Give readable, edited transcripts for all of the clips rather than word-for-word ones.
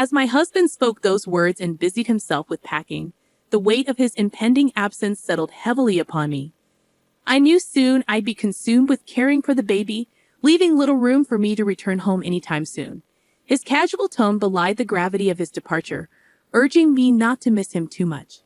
As my husband spoke those words and busied himself with packing, the weight of his impending absence settled heavily upon me. I knew soon I'd be consumed with caring for the baby, leaving little room for me to return home anytime soon. His casual tone belied the gravity of his departure, urging me not to miss him too much.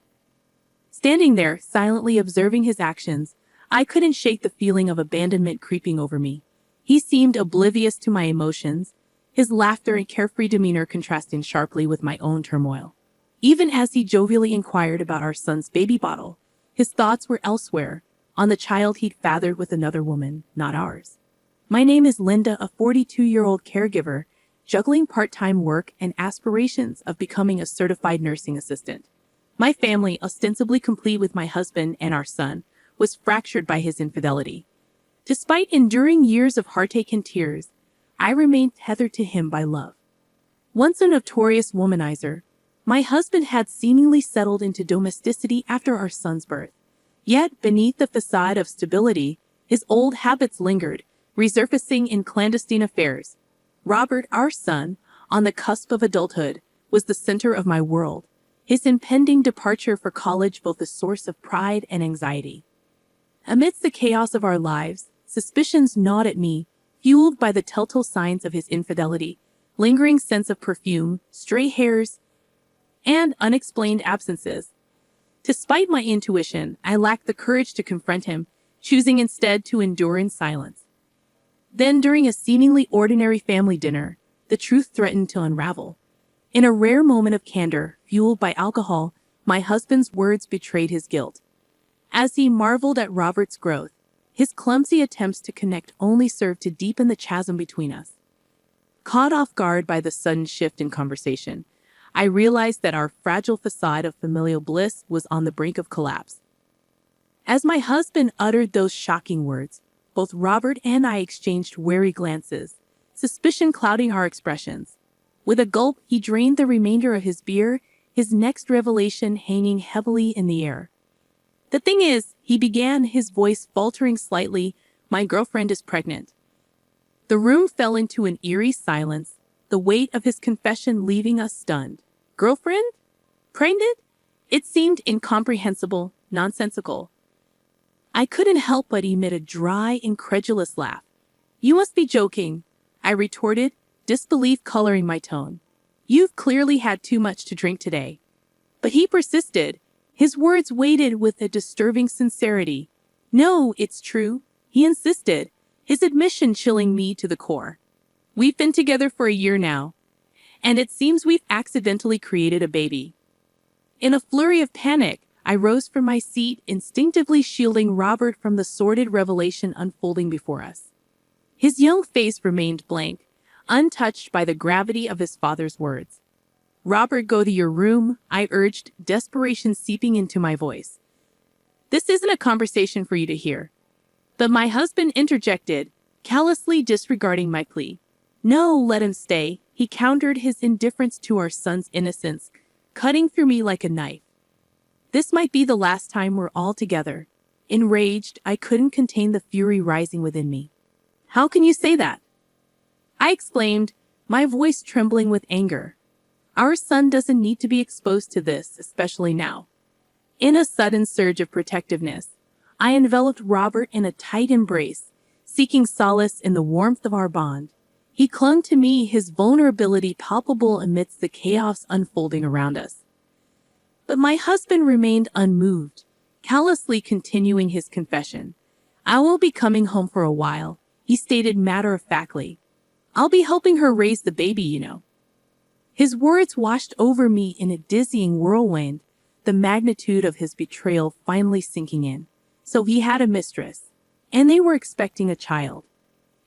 Standing there, silently observing his actions, I couldn't shake the feeling of abandonment creeping over me. He seemed oblivious to my emotions, his laughter and carefree demeanor contrasting sharply with my own turmoil. Even as he jovially inquired about our son's baby bottle, his thoughts were elsewhere, on the child he'd fathered with another woman, not ours. My name is Linda, a 42-year-old caregiver, juggling part-time work and aspirations of becoming a certified nursing assistant. My family, ostensibly complete with my husband and our son, was fractured by his infidelity. Despite enduring years of heartache and tears, I remained tethered to him by love. Once a notorious womanizer, my husband had seemingly settled into domesticity after our son's birth. Yet, beneath the facade of stability, his old habits lingered, resurfacing in clandestine affairs. Robert, our son, on the cusp of adulthood, was the center of my world, his impending departure for college both a source of pride and anxiety. Amidst the chaos of our lives, suspicions gnawed at me, fueled by the telltale signs of his infidelity, lingering scents of perfume, stray hairs, and unexplained absences. Despite my intuition, I lacked the courage to confront him, choosing instead to endure in silence. Then, during a seemingly ordinary family dinner, the truth threatened to unravel. In a rare moment of candor, fueled by alcohol, my husband's words betrayed his guilt. As he marveled at Robert's growth, his clumsy attempts to connect only served to deepen the chasm between us. Caught off guard by the sudden shift in conversation, I realized that our fragile facade of familial bliss was on the brink of collapse. As my husband uttered those shocking words, both Robert and I exchanged wary glances, suspicion clouding our expressions. With a gulp, he drained the remainder of his beer, his next revelation hanging heavily in the air. "The thing is," he began, his voice faltering slightly, "my girlfriend is pregnant." The room fell into an eerie silence, the weight of his confession leaving us stunned. Girlfriend? Pregnant? It seemed incomprehensible, nonsensical. I couldn't help but emit a dry, incredulous laugh. "You must be joking," I retorted, disbelief coloring my tone. "You've clearly had too much to drink today." But he persisted, his words weighted with a disturbing sincerity. "No, it's true," he insisted, his admission chilling me to the core. "We've been together for a year now, and it seems we've accidentally created a baby." In a flurry of panic, I rose from my seat, instinctively shielding Robert from the sordid revelation unfolding before us. His young face remained blank, untouched by the gravity of his father's words. "Robert, go to your room," I urged, desperation seeping into my voice. "This isn't a conversation for you to hear." But my husband interjected, callously disregarding my plea. "No, let him stay," he countered, his indifference to our son's innocence cutting through me like a knife. "This might be the last time we're all together." Enraged, I couldn't contain the fury rising within me. "How can you say that?" I exclaimed, my voice trembling with anger. "Our son doesn't need to be exposed to this, especially now." In a sudden surge of protectiveness, I enveloped Robert in a tight embrace, seeking solace in the warmth of our bond. He clung to me, his vulnerability palpable amidst the chaos unfolding around us. But my husband remained unmoved, callously continuing his confession. "I will be coming home for a while," he stated matter-of-factly. "I'll be helping her raise the baby, you know." His words washed over me in a dizzying whirlwind, the magnitude of his betrayal finally sinking in. So he had a mistress, and they were expecting a child.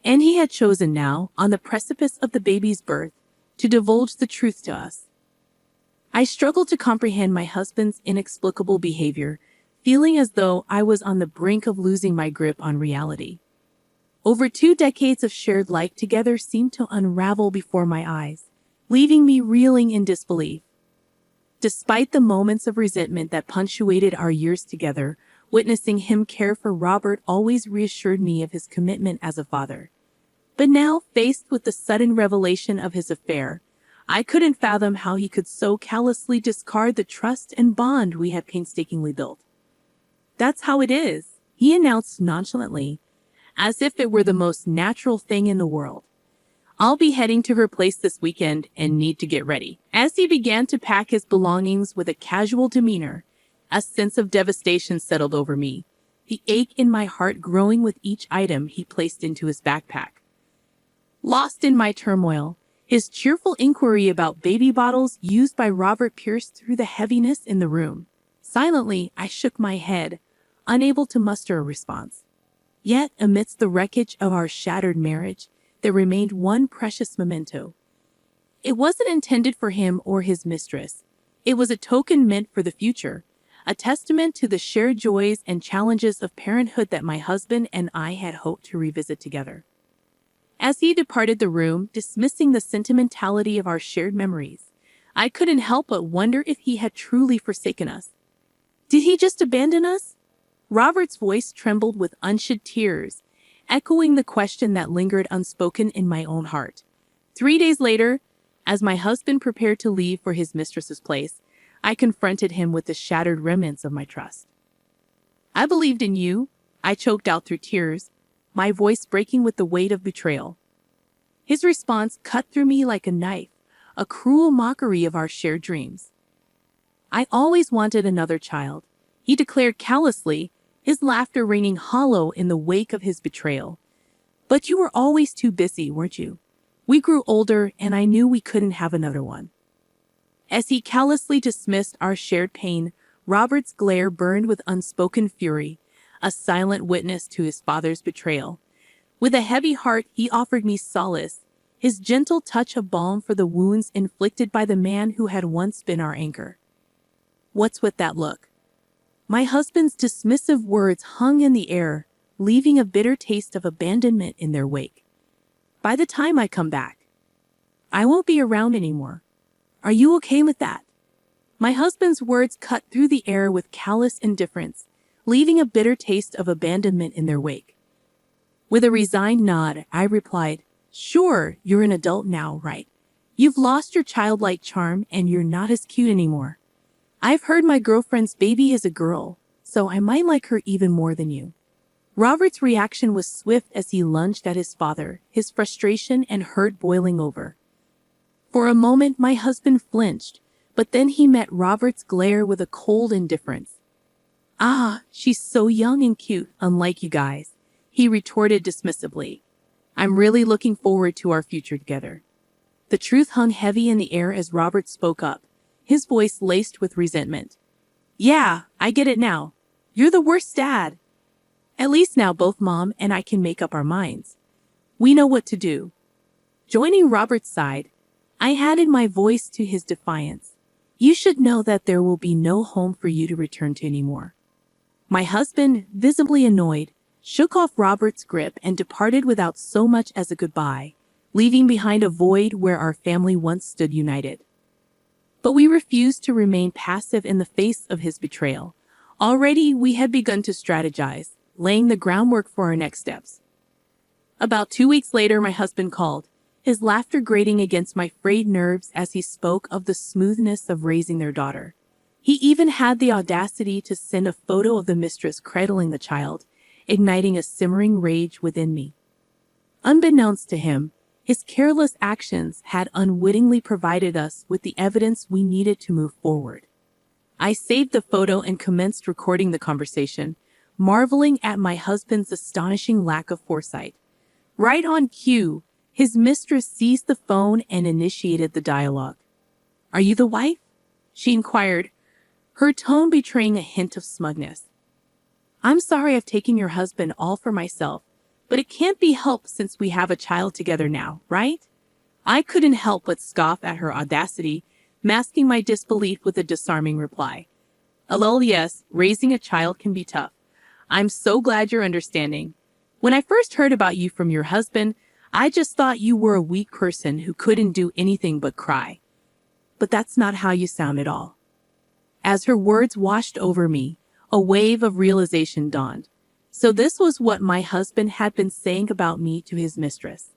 And he had chosen now, on the precipice of the baby's birth, to divulge the truth to us. I struggled to comprehend my husband's inexplicable behavior, feeling as though I was on the brink of losing my grip on reality. Over 2 decades of shared life together seemed to unravel before my eyes, leaving me reeling in disbelief. Despite the moments of resentment that punctuated our years together, witnessing him care for Robert always reassured me of his commitment as a father. But now, faced with the sudden revelation of his affair, I couldn't fathom how he could so callously discard the trust and bond we had painstakingly built. "That's how it is," he announced nonchalantly, as if it were the most natural thing in the world. "I'll be heading to her place this weekend and need to get ready." As he began to pack his belongings with a casual demeanor, a sense of devastation settled over me, the ache in my heart growing with each item he placed into his backpack. Lost in my turmoil, his cheerful inquiry about baby bottles used by Robert pierced through the heaviness in the room. Silently, I shook my head, unable to muster a response. Yet, amidst the wreckage of our shattered marriage, there remained one precious memento. It wasn't intended for him or his mistress. It was a token meant for the future, a testament to the shared joys and challenges of parenthood that my husband and I had hoped to revisit together. As he departed the room, dismissing the sentimentality of our shared memories, I couldn't help but wonder if he had truly forsaken us. Did he just abandon us? Robert's voice trembled with unshed tears, echoing the question that lingered unspoken in my own heart. 3 days later, as my husband prepared to leave for his mistress's place, I confronted him with the shattered remnants of my trust. "I believed in you," I choked out through tears, my voice breaking with the weight of betrayal. His response cut through me like a knife, a cruel mockery of our shared dreams. "I always wanted another child," he declared callously, his laughter raining hollow in the wake of his betrayal. "But you were always too busy, weren't you? We grew older, and I knew we couldn't have another one." As he callously dismissed our shared pain, Robert's glare burned with unspoken fury, a silent witness to his father's betrayal. With a heavy heart, he offered me solace, his gentle touch of balm for the wounds inflicted by the man who had once been our anchor. "What's with that look?" My husband's dismissive words hung in the air, leaving a bitter taste of abandonment in their wake. "By the time I come back, I won't be around anymore. Are you okay with that?" My husband's words cut through the air with callous indifference, leaving a bitter taste of abandonment in their wake. With a resigned nod, I replied, "Sure, you're an adult now, right? You've lost your childlike charm and you're not as cute anymore. I've heard my girlfriend's baby is a girl, so I might like her even more than you." Robert's reaction was swift as he lunged at his father, his frustration and hurt boiling over. For a moment, my husband flinched, but then he met Robert's glare with a cold indifference. "Ah, she's so young and cute, unlike you guys," he retorted dismissively. "I'm really looking forward to our future together." The truth hung heavy in the air as Robert spoke up, his voice laced with resentment. "Yeah, I get it now. You're the worst dad. At least now both Mom and I can make up our minds. We know what to do." Joining Robert's side, I added my voice to his defiance. "You should know that there will be no home for you to return to anymore." My husband, visibly annoyed, shook off Robert's grip and departed without so much as a goodbye, leaving behind a void where our family once stood united. But we refused to remain passive in the face of his betrayal. Already we had begun to strategize, laying the groundwork for our next steps. About 2 weeks later, my husband called, his laughter grating against my frayed nerves as he spoke of the smoothness of raising their daughter. He even had the audacity to send a photo of the mistress cradling the child, igniting a simmering rage within me. Unbeknownst to him, his careless actions had unwittingly provided us with the evidence we needed to move forward. I saved the photo and commenced recording the conversation, marveling at my husband's astonishing lack of foresight. Right on cue, his mistress seized the phone and initiated the dialogue. "Are you the wife?" she inquired, her tone betraying a hint of smugness. "I'm sorry I've taken your husband all for myself, but it can't be helped since we have a child together now, right?" I couldn't help but scoff at her audacity, masking my disbelief with a disarming reply. "Lol, yes, raising a child can be tough. I'm so glad you're understanding. When I first heard about you from your husband, I just thought you were a weak person who couldn't do anything but cry. But that's not how you sound at all." As her words washed over me, a wave of realization dawned. So this was what my husband had been saying about me to his mistress.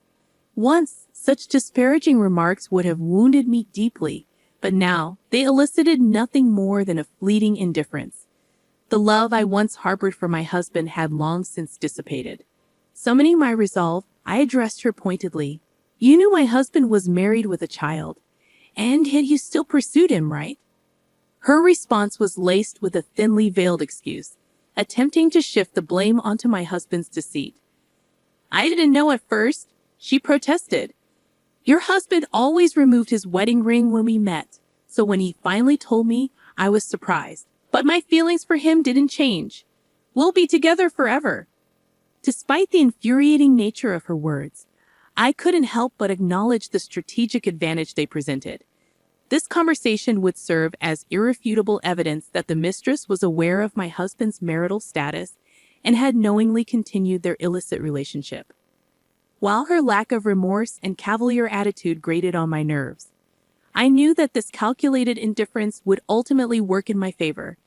Once, such disparaging remarks would have wounded me deeply, but now they elicited nothing more than a fleeting indifference. The love I once harbored for my husband had long since dissipated. Summoning my resolve, I addressed her pointedly. "You knew my husband was married with a child, and yet you still pursued him, right?" Her response was laced with a thinly veiled excuse, attempting to shift the blame onto my husband's deceit. "I didn't know at first," she protested. "Your husband always removed his wedding ring when we met, so when he finally told me, I was surprised. But my feelings for him didn't change. We'll be together forever." Despite the infuriating nature of her words, I couldn't help but acknowledge the strategic advantage they presented. This conversation would serve as irrefutable evidence that the mistress was aware of my husband's marital status and had knowingly continued their illicit relationship. While her lack of remorse and cavalier attitude grated on my nerves, I knew that this calculated indifference would ultimately work in my favor.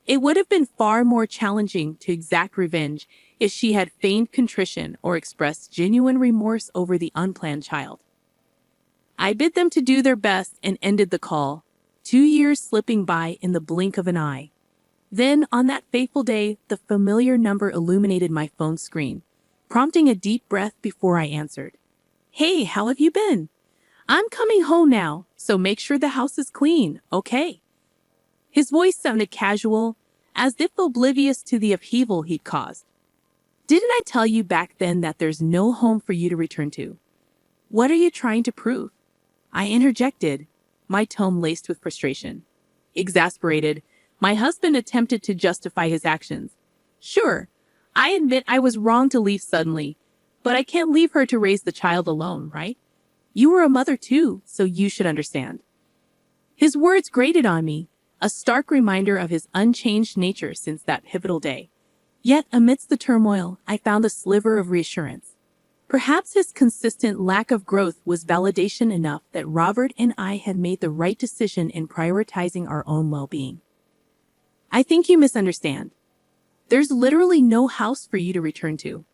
It would have been far more challenging to exact revenge if she had feigned contrition or expressed genuine remorse over the unplanned child. I bid them to do their best and ended the call, 2 years slipping by in the blink of an eye. Then, on that fateful day, the familiar number illuminated my phone screen, prompting a deep breath before I answered. "Hey, how have you been? I'm coming home now, so make sure the house is clean, okay?" His voice sounded casual, as if oblivious to the upheaval he'd caused. "Didn't I tell you back then that there's no home for you to return to? What are you trying to prove?" I interjected, my tone laced with frustration. Exasperated, my husband attempted to justify his actions. "Sure, I admit I was wrong to leave suddenly, but I can't leave her to raise the child alone, right? You were a mother too, so you should understand." His words grated on me, a stark reminder of his unchanged nature since that pivotal day. Yet, amidst the turmoil, I found a sliver of reassurance. Perhaps his consistent lack of growth was validation enough that Robert and I had made the right decision in prioritizing our own well-being. "I think you misunderstand. There's literally no house for you to return to."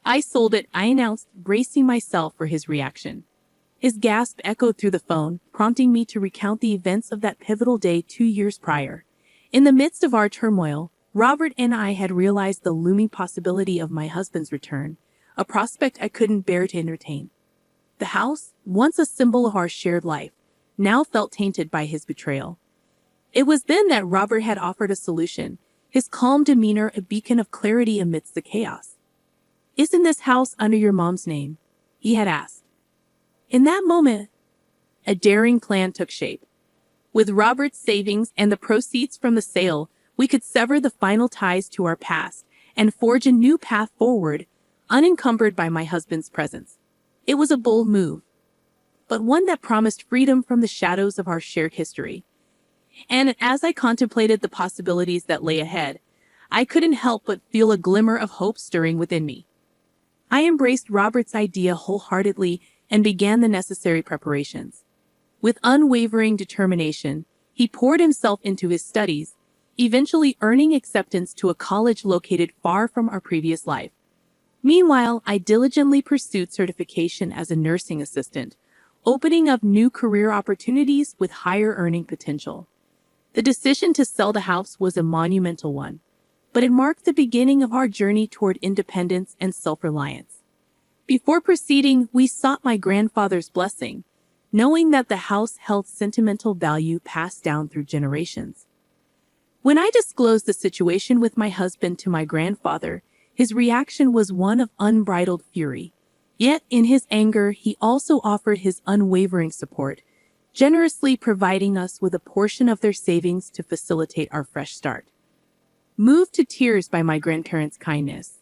"I sold it," I announced, bracing myself for his reaction. His gasp echoed through the phone, prompting me to recount the events of that pivotal day 2 years prior. In the midst of our turmoil, Robert and I had realized the looming possibility of my husband's return, a prospect I couldn't bear to entertain. The house, once a symbol of our shared life, now felt tainted by his betrayal. It was then that Robert had offered a solution, his calm demeanor a beacon of clarity amidst the chaos. "Isn't this house under your mom's name?" he had asked. In that moment, a daring plan took shape. With Robert's savings and the proceeds from the sale, we could sever the final ties to our past and forge a new path forward, unencumbered by my husband's presence. It was a bold move, but one that promised freedom from the shadows of our shared history. And as I contemplated the possibilities that lay ahead, I couldn't help but feel a glimmer of hope stirring within me. I embraced Robert's idea wholeheartedly and began the necessary preparations. With unwavering determination, he poured himself into his studies, eventually earning acceptance to a college located far from our previous life. Meanwhile, I diligently pursued certification as a nursing assistant, opening up new career opportunities with higher earning potential. The decision to sell the house was a monumental one, but it marked the beginning of our journey toward independence and self-reliance. Before proceeding, we sought my grandfather's blessing, knowing that the house held sentimental value passed down through generations. When I disclosed the situation with my husband to my grandfather, his reaction was one of unbridled fury. Yet, in his anger, he also offered his unwavering support, generously providing us with a portion of their savings to facilitate our fresh start. Moved to tears by my grandparents' kindness,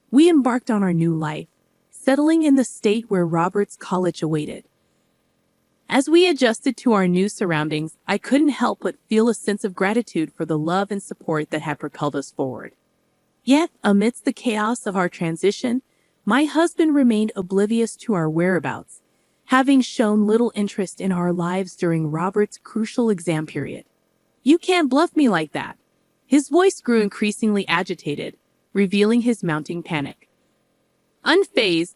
we embarked on our new life, settling in the state where Robert's college awaited. As we adjusted to our new surroundings, I couldn't help but feel a sense of gratitude for the love and support that had propelled us forward. Yet, amidst the chaos of our transition, my husband remained oblivious to our whereabouts, having shown little interest in our lives during Robert's crucial exam period. "You can't bluff me like that." His voice grew increasingly agitated, revealing his mounting panic. Unfazed,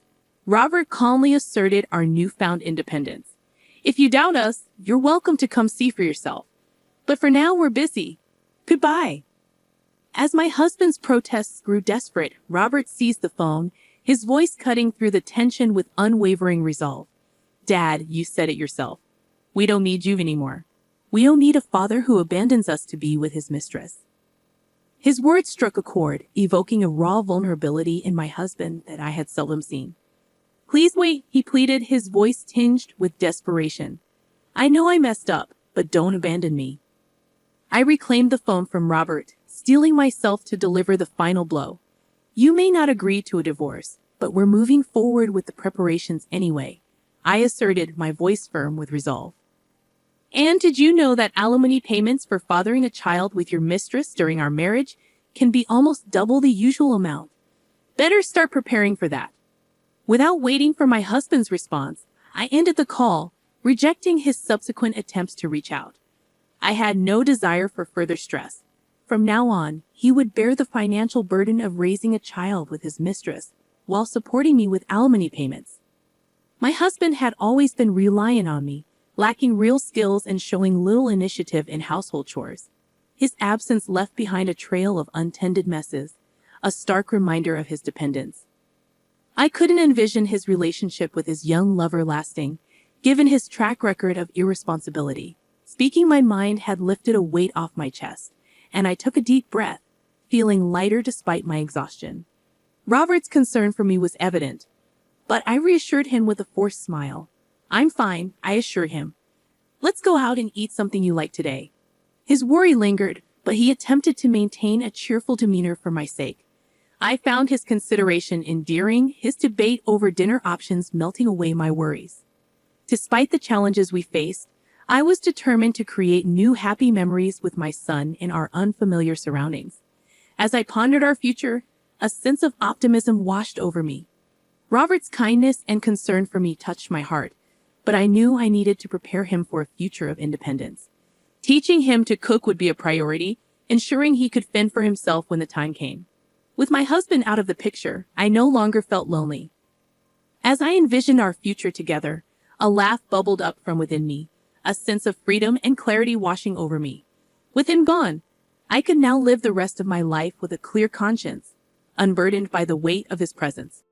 Robert calmly asserted our newfound independence. If you doubt us, you're welcome to come see for yourself. But for now, we're busy. Goodbye. As my husband's protests grew desperate, Robert seized the phone, his voice cutting through the tension with unwavering resolve. Dad, you said it yourself. We don't need you anymore. We don't need a father who abandons us to be with his mistress. His words struck a chord, evoking a raw vulnerability in my husband that I had seldom seen. Please wait, he pleaded, his voice tinged with desperation. I know I messed up, but don't abandon me. I reclaimed the phone from Robert, steeling myself to deliver the final blow. You may not agree to a divorce, but we're moving forward with the preparations anyway, I asserted, my voice firm with resolve. And did you know that alimony payments for fathering a child with your mistress during our marriage can be almost double the usual amount? Better start preparing for that. Without waiting for my husband's response, I ended the call, rejecting his subsequent attempts to reach out. I had no desire for further stress. From now on, he would bear the financial burden of raising a child with his mistress, while supporting me with alimony payments. My husband had always been reliant on me, lacking real skills and showing little initiative in household chores. His absence left behind a trail of untended messes, a stark reminder of his dependence. I couldn't envision his relationship with his young lover lasting, given his track record of irresponsibility. Speaking my mind had lifted a weight off my chest, and I took a deep breath, feeling lighter despite my exhaustion. Robert's concern for me was evident, but I reassured him with a forced smile. I'm fine, I assured him. Let's go out and eat something you like today. His worry lingered, but he attempted to maintain a cheerful demeanor for my sake. I found his consideration endearing, his debate over dinner options melting away my worries. Despite the challenges we faced, I was determined to create new happy memories with my son in our unfamiliar surroundings. As I pondered our future, a sense of optimism washed over me. Robert's kindness and concern for me touched my heart, but I knew I needed to prepare him for a future of independence. Teaching him to cook would be a priority, ensuring he could fend for himself when the time came. With my husband out of the picture, I no longer felt lonely. As I envisioned our future together, a laugh bubbled up from within me, a sense of freedom and clarity washing over me. With him gone, I could now live the rest of my life with a clear conscience, unburdened by the weight of his presence.